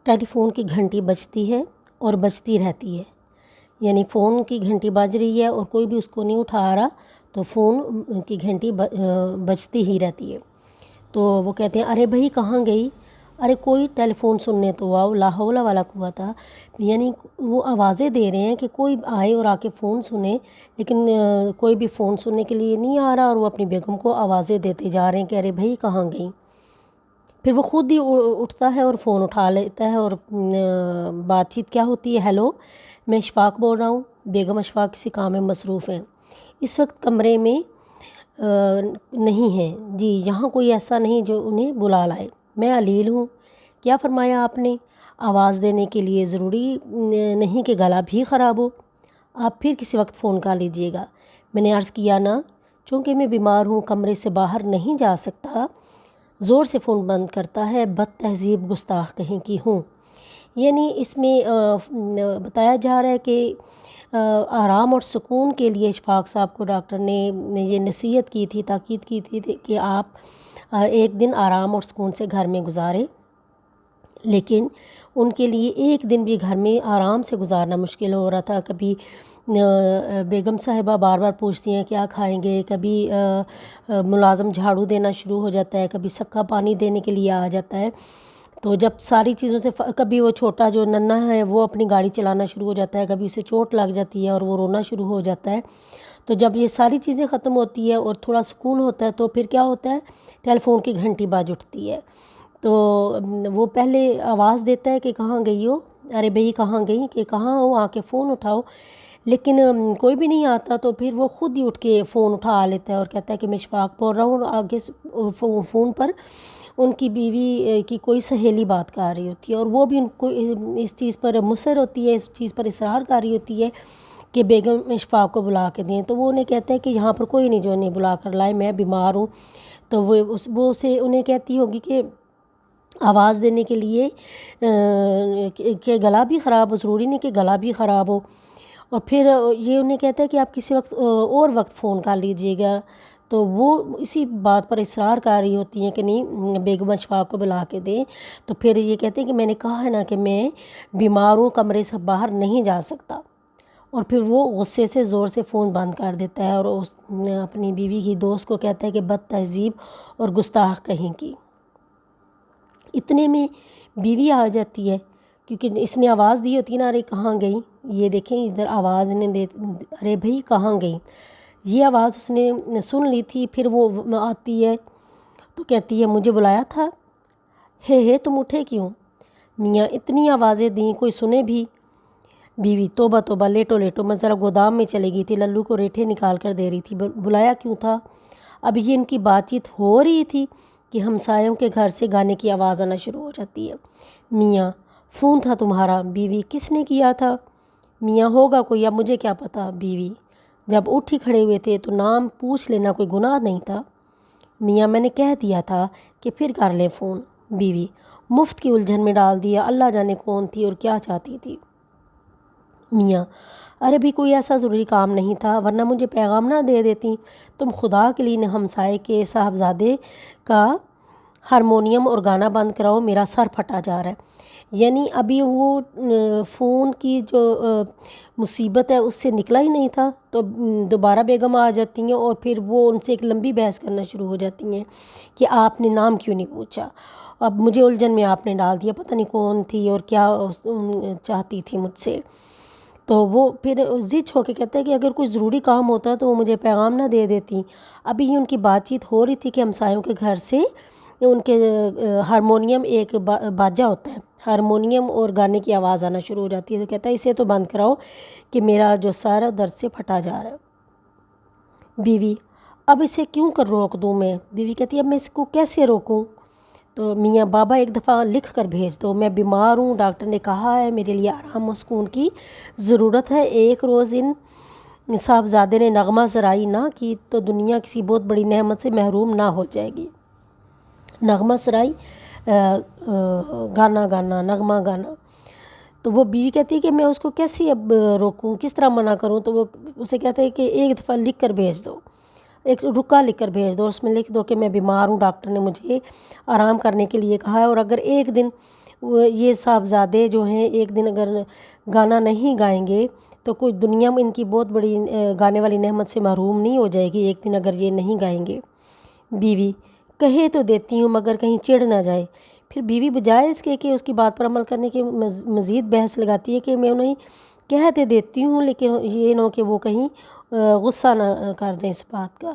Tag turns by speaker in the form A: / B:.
A: ٹیلی phone کی گھنٹی بجتی ہے اور بجتی رہتی ہے، یعنی فون کی گھنٹی بج رہی ہے اور کوئی بھی اس کو نہیں اٹھا رہا تو فون کی گھنٹی بجتی ہی رہتی ہے۔ تو وہ کہتے ہیں ارے بھائی کہاں گئی، ارے کوئی ٹیلی فون سننے تو آؤ، لا حول ولا قوت، یعنی وہ آوازیں دے رہے ہیں کہ کوئی آئے اور آ کے فون سنے، لیکن کوئی بھی فون سننے کے لیے نہیں آ رہا، اور وہ اپنی بیگم کو آوازیں دیتے جا رہے ہیں کہ ارے بھائی کہاں گئی۔ پھر وہ خود ہی اٹھتا ہے اور فون اٹھا لیتا ہے، اور بات چیت کیا ہوتی ہے، ہیلو میں اشفاق بول رہا ہوں، بیگم اشفاق کسی کام میں مصروف ہیں، اس وقت کمرے میں نہیں ہیں، جی یہاں کوئی ایسا نہیں جو انہیں بلا لائے، میں علیل ہوں، کیا فرمایا آپ نے، آواز دینے کے لیے ضروری نہیں کہ گلا بھی خراب ہو، آپ پھر کسی وقت فون کر لیجئے گا۔ میں نے عرض کیا نا، چونکہ میں بیمار ہوں، کمرے سے باہر نہیں جا سکتا، زور سے فون بند کرتا ہے، بد تہذیب گستاخ کہیں کی ہوں۔ یعنی اس میں بتایا جا رہا ہے کہ آرام اور سکون کے لیے اشفاق صاحب کو ڈاکٹر نے یہ نصیحت کی تھی، تاکید کی تھی کہ آپ ایک دن آرام اور سکون سے گھر میں گزاریں، لیکن ان کے لیے ایک دن بھی گھر میں آرام سے گزارنا مشکل ہو رہا تھا۔ کبھی بیگم صاحبہ بار بار پوچھتی ہیں کیا کھائیں گے، کبھی ملازم جھاڑو دینا شروع ہو جاتا ہے، کبھی سکا پانی دینے کے لیے آ جاتا ہے، تو جب ساری چیزوں سے کبھی وہ چھوٹا جو ننھا ہے وہ اپنی گاڑی چلانا شروع ہو جاتا ہے، کبھی اسے چوٹ لگ جاتی ہے اور وہ رونا شروع ہو جاتا ہے، تو جب یہ ساری چیزیں ختم ہوتی ہے اور تھوڑا سکون ہوتا ہے تو پھر کیا ہوتا ہے، ٹیلی فون کی گھنٹی باز اٹھتی ہے، تو وہ پہلے آواز دیتا ہے کہ کہاں گئی ہو، ارے بھئی کہاں گئی، کہ کہاں ہو، آ کے فون اٹھاؤ، لیکن کوئی بھی نہیں آتا، تو پھر وہ خود ہی اٹھ کے فون اٹھا لیتا ہے اور کہتا ہے کہ میں اشفاق بول رہا ہوں، اور آگے فون پر ان کی بیوی کی کوئی سہیلی بات کر رہی ہوتی ہے، اور وہ بھی ان کو اس چیز پر مصر ہوتی ہے، اس چیز پر اصرار کر رہی ہوتی ہے کہ بیگم اشفاق کو بلا کے دیں، تو وہ انہیں کہتا ہے کہ یہاں پر کوئی نہیں جو انہیں بلا کر لائے، میں بیمار ہوں، تو وہ اسے انہیں کہتی ہوگی کہ آواز دینے کے لیے کہ گلا بھی خراب ہو، ضروری نہیں کہ گلا بھی خراب ہو، اور پھر یہ انہیں کہتا ہے کہ آپ کسی وقت اور وقت فون کر لیجئے گا، تو وہ اسی بات پر اصرار کر رہی ہوتی ہیں کہ نہیں بیگم اشفاق کو بلا کے دیں، تو پھر یہ کہتے ہیں کہ میں نے کہا ہے نا کہ میں بیمار ہوں، کمرے سے باہر نہیں جا سکتا، اور پھر وہ غصے سے زور سے فون بند کر دیتا ہے، اور اپنی بیوی کی دوست کو کہتا ہے کہ بد تہذیب اور گستاخ کہیں کی۔ اتنے میں بیوی آ جاتی ہے، کیونکہ اس نے آواز دی ہوتی ہے نا، ارے کہاں گئی، یہ دیکھیں ادھر آواز انہیں ارے بھئی کہاں گئی، یہ آواز اس نے سن لی تھی، پھر وہ آتی ہے تو کہتی ہے مجھے بلایا تھا، ہے تم اٹھے کیوں، میاں اتنی آوازیں دیں کوئی سنے بھی، بیوی توبہ توبہ لیٹو لیٹو، میں ذرا گودام میں چلی گئی تھی، للو کو ریٹھے نکال کر دے رہی تھی، بلایا کیوں تھا، اب یہ ان کی بات چیت ہو رہی تھی کہ ہمسایوں کے گھر سے گانے کی آواز آنا شروع ہو جاتی ہے، میاں فون تھا تمہارا، بیوی کس نے کیا تھا، میاں ہوگا کوئی، اب مجھے کیا پتا، بیوی جب اٹھ ہی کھڑے ہوئے تھے تو نام پوچھ لینا کوئی گناہ نہیں تھا، میاں میں نے کہہ دیا تھا کہ پھر کر لیں فون، بیوی مفت کی الجھن میں ڈال دیا، اللہ جانے کون تھی اور کیا چاہتی تھی، میاں ارے بھی کوئی ایسا ضروری کام نہیں تھا ورنہ مجھے پیغام نہ دے دیتی، تم خدا کے لیے ہمسائے کے صاحبزادے کا ہارمونیم اور گانا بند کراؤ، میرا سر پھٹا جا رہا ہے، یعنی ابھی وہ فون کی جو مصیبت ہے اس سے نکلا ہی نہیں تھا، تو دوبارہ بیگم آ جاتی ہیں اور پھر وہ ان سے ایک لمبی بحث کرنا شروع ہو جاتی ہیں کہ آپ نے نام کیوں نہیں پوچھا، اب مجھے الجھن میں آپ نے ڈال دیا، پتہ نہیں کون تھی اور کیا چاہتی تھی مجھ سے، تو وہ پھر ضد ہو کے کہتا ہے کہ اگر کوئی ضروری کام ہوتا تو وہ مجھے پیغام نہ دے دیتی، ابھی ہی ان کی بات چیت ہو رہی تھی کہ ہمسایوں کے گھر سے ان کے ہارمونیم ایک باجا ہوتا ہے، ہارمونیم اور گانے کی آواز آنا شروع ہو جاتی ہے، تو کہتا ہے اسے تو بند کراؤ کہ میرا جو سر ہے درد سے پھٹا جا رہا ہے، بیوی اب اسے کیوں کر روک دوں میں، بیوی کہتی ہے اب میں اس کو کیسے روکوں، تو میاں بابا ایک دفعہ لکھ کر بھیج دو، میں بیمار ہوں، ڈاکٹر نے کہا ہے میرے لیے آرام و سکون کی ضرورت ہے، ایک روز ان صاحبزادے نے نغمہ سرائی نہ کی تو دنیا کسی بہت بڑی نعمت سے محروم نہ ہو جائے گی، نغمہ سرائی گانا گانا، نغمہ گانا، تو وہ بیوی کہتی ہے کہ میں اس کو کیسے اب روکوں، کس طرح منع کروں، تو وہ اسے کہتے ہیں کہ ایک دفعہ لکھ کر بھیج دو، ایک رکا لکھ کر بھیج دو، اس میں لکھ دو کہ میں بیمار ہوں، ڈاکٹر نے مجھے آرام کرنے کے لیے کہا ہے، اور اگر ایک دن یہ صاحبزادے جو ہیں ایک دن اگر گانا نہیں گائیں گے تو کوئی دنیا میں ان کی بہت بڑی گانے والی نعمت سے محروم نہیں ہو جائے گی ایک دن اگر یہ نہیں گائیں گے۔ بیوی: کہے تو دیتی ہوں مگر کہیں چڑ نہ جائے۔ پھر بیوی بجائے اس کے کہ اس کی بات پر عمل کرنے کے مزید بحث لگاتی ہے کہ میں انہیں کہہ تو دیتی ہوں لیکن یہ نہ ہو کہ وہ کہیں غصہ نہ کر دیں اس بات کا۔